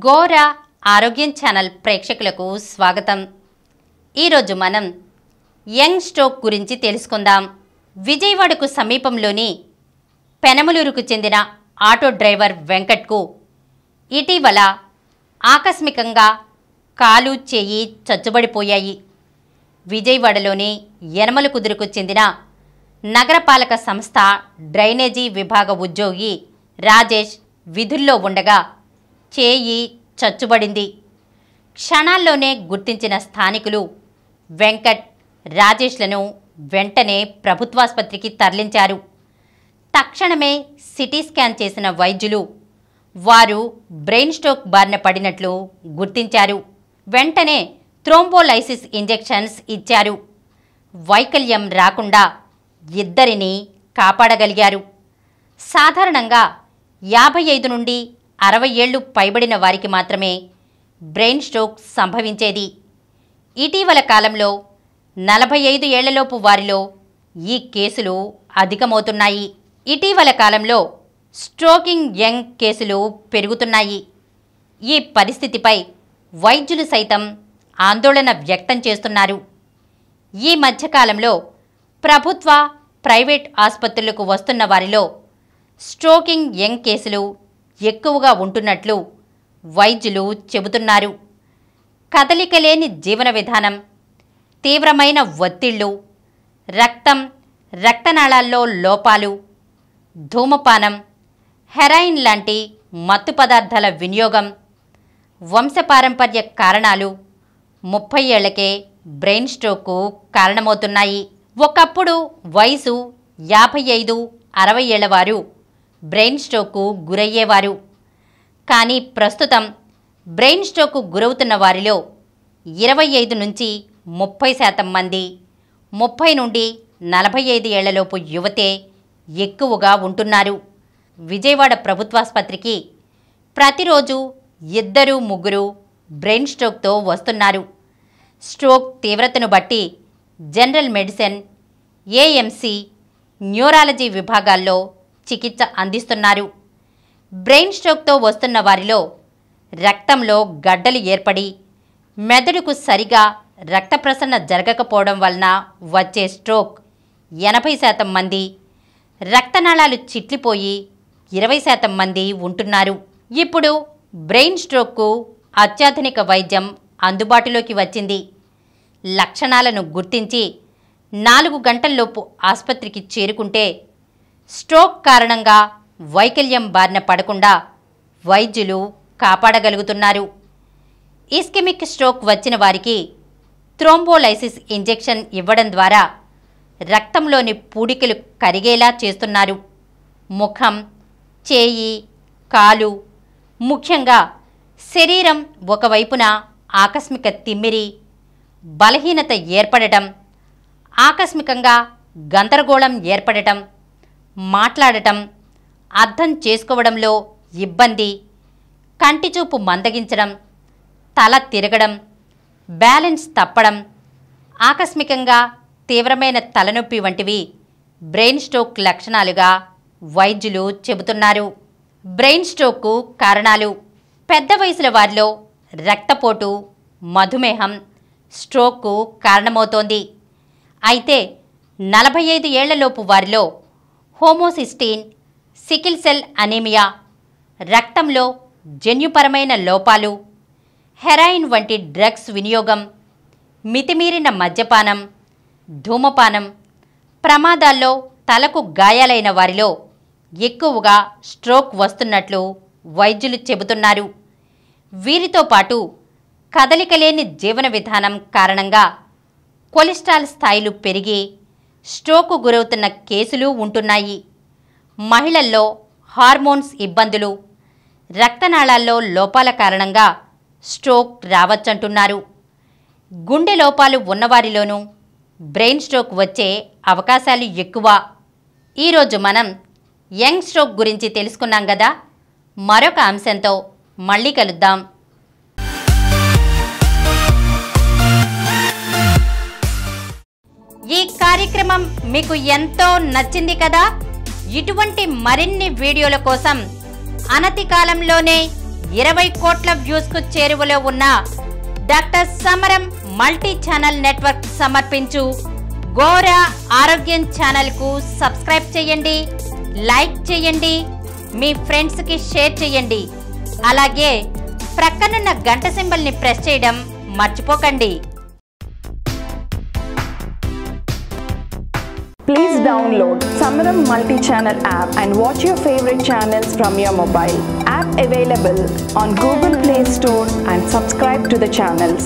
గోరా ఆరోగ్యం ఛానల్ ప్రేక్షకులకు స్వాగతం. ఈరోజు మనం యంగ్ స్ట్రోక్ గురించి తెలుసుకుందాం. విజయవాడకు సమీపంలోని పెనమలూరుకు చెందిన ఆటో డ్రైవర్ వెంకట్కు ఇటీవల ఆకస్మికంగా కాలు చేయి చచ్చుబడిపోయాయి. విజయవాడలోని యనమలకుదురుకు చెందిన నగరపాలక సంస్థ డ్రైనేజీ విభాగ ఉద్యోగి రాజేష్ విధుల్లో ఉండగా చేయి చచ్చుబడింది. క్షణాల్లోనే గుర్తించిన స్థానికులు వెంకట్, రాజేష్లను వెంటనే ప్రభుత్వాసుపత్రికి తరలించారు. తక్షణమే సిటీ స్కాన్ చేసిన వైద్యులు వారు బ్రెయిన్ స్ట్రోక్ బారిన పడినట్లు గుర్తించారు. వెంటనే థ్రోంబోలైసిస్ ఇంజెక్షన్స్ ఇచ్చారు. వైకల్యం రాకుండా ఇద్దరిని కాపాడగలిగారు. సాధారణంగా 55 నుండి 60 ఏళ్లు పైబడిన వారికి మాత్రమే బ్రెయిన్ స్ట్రోక్ సంభవించేది. ఇటీవల కాలంలో 45 ఏళ్లలోపు వారిలో ఈ కేసులు అధికమవుతున్నాయి. ఇటీవల కాలంలో స్ట్రోకింగ్ యంగ్ కేసులు పెరుగుతున్నాయి. ఈ పరిస్థితిపై వైద్యులు సైతం ఆందోళన వ్యక్తం చేస్తున్నారు. ఈ మధ్యకాలంలో ప్రభుత్వ, ప్రైవేట్ ఆసుపత్రులకు వస్తున్న వారిలో స్ట్రోకింగ్ యంగ్ కేసులు ఎక్కువగా ఉంటున్నట్లు వైద్యులు చెబుతున్నారు. కదలికలేని జీవన విధానం, తీవ్రమైన ఒత్తిళ్లు, రక్తనాళాల్లో లోపాలు, ధూమపానం, హెరాయిన్ లాంటి మత్తు పదార్థాల వినియోగం, వంశపారంపర్య కారణాలు 30 ఏళ్లకే బ్రెయిన్ స్ట్రోక్కు కారణమవుతున్నాయి. ఒకప్పుడు వయసు 55-60 ఏళ్ల వారు బ్రెయిన్ స్ట్రోక్కు గురయ్యేవారు. కానీ ప్రస్తుతం బ్రెయిన్ స్ట్రోక్కు గురవుతున్న వారిలో 25 నుంచి 30% మంది 30 నుండి 45 ఏళ్లలోపు యువతే ఎక్కువగా ఉంటున్నారు. విజయవాడ ప్రభుత్వాసుపత్రికి ప్రతిరోజు 2-3 బ్రెయిన్ స్ట్రోక్తో వస్తున్నారు. స్ట్రోక్ తీవ్రతను బట్టి జనరల్ మెడిసిన్, ఏఎంసీ, న్యూరాలజీ విభాగాల్లో చికిత్స అందిస్తున్నారు. బ్రెయిన్ స్ట్రోక్తో వస్తున్న వారిలో రక్తంలో గడ్డలు ఏర్పడి మెదడుకు సరిగా రక్త ప్రసరణ జరగకపోవడం వలన వచ్చే స్ట్రోక్ 80% మంది, రక్తనాళాలు చిట్లిపోయి 20% మంది ఉంటున్నారు. ఇప్పుడు బ్రెయిన్ స్ట్రోక్కు అత్యాధునిక వైద్యం అందుబాటులోకి వచ్చింది. లక్షణాలను గుర్తించి 4 గంటల్లోపు ఆసుపత్రికి చేరుకుంటే స్ట్రోక్ కారణంగా వైకల్యం బారిన పడకుండా వైద్యులు కాపాడగలుగుతున్నారు. ఇస్కెమిక్ స్ట్రోక్ వచ్చిన వారికి థ్రోంబోలైసిస్ ఇంజెక్షన్ ఇవ్వడం ద్వారా రక్తంలోని పూడికలు కరిగేలా చేస్తున్నారు. ముఖం, చేయి, కాలు, ముఖ్యంగా శరీరం ఒకవైపున ఆకస్మిక తిమ్మిరి, బలహీనత ఏర్పడటం, ఆకస్మికంగా గందరగోళం ఏర్పడటం, మాట్లాడటం, అర్థం చేసుకోవడంలో ఇబ్బంది, కంటిచూపు మందగించడం, తల తిరగడం, బ్యాలెన్స్ తప్పడం, ఆకస్మికంగా తీవ్రమైన తలనొప్పి వంటివి బ్రెయిన్ స్ట్రోక్ లక్షణాలుగా వైద్యులు చెబుతున్నారు. బ్రెయిన్ స్ట్రోక్కు కారణాలు: పెద్ద వయసుల వారిలో రక్తపోటు, మధుమేహం స్ట్రోక్కు కారణమవుతోంది. అయితే 45 ఏళ్లలోపు వారిలో హోమోసిస్టీన్, సికిల్ సెల్ అనీమియా, రక్తంలో జన్యుపరమైన లోపాలు, హెరాయిన్ వంటి డ్రగ్స్ వినియోగం, మితిమీరిన మద్యపానం, ధూమపానం, ప్రమాదాల్లో తలకు గాయాలైన వారిలో ఎక్కువగా స్ట్రోక్ వస్తున్నట్లు వైద్యులు చెబుతున్నారు. వీరితో పాటు కదలికలేని జీవన విధానం కారణంగా కొలెస్ట్రాల్ స్థాయిలు పెరిగి స్ట్రోక్కు గురవుతున్న కేసులు ఉంటున్నాయి. మహిళల్లో హార్మోన్స్ ఇబ్బందులు, రక్తనాళాల్లో లోపాల కారణంగా స్ట్రోక్ రావచ్చంటున్నారు. గుండె లోపాలు ఉన్నవారిలోనూ బ్రెయిన్ స్ట్రోక్ వచ్చే అవకాశాలు ఎక్కువ. ఈరోజు మనం యంగ్ స్ట్రోక్ గురించి తెలుసుకున్నాం కదా. మరొక అంశంతో మళ్ళీ కలుద్దాం. ఈ కార్యక్రమం మీకు ఎంతో నచ్చింది కదా. ఇటువంటి మరిన్ని వీడియోల కోసం అనతి కాలంలోనే 20 కోట్ల వ్యూస్కు చేరువలో ఉన్న డాక్టర్ సమరం మల్టీ ఛానల్ నెట్వర్క్ సమర్పించు గోరా ఆరోగ్యం ఛానల్కు సబ్స్క్రైబ్ చేయండి, లైక్ చేయండి, మీ ఫ్రెండ్స్కి షేర్ చేయండి. అలాగే ప్రక్కనున్న గంట సింబల్ని ప్రెస్ చేయడం మర్చిపోకండి. Please download Samaram multi-channel app and watch your favorite channels from your mobile. App available on Google Play Store and subscribe to the channels.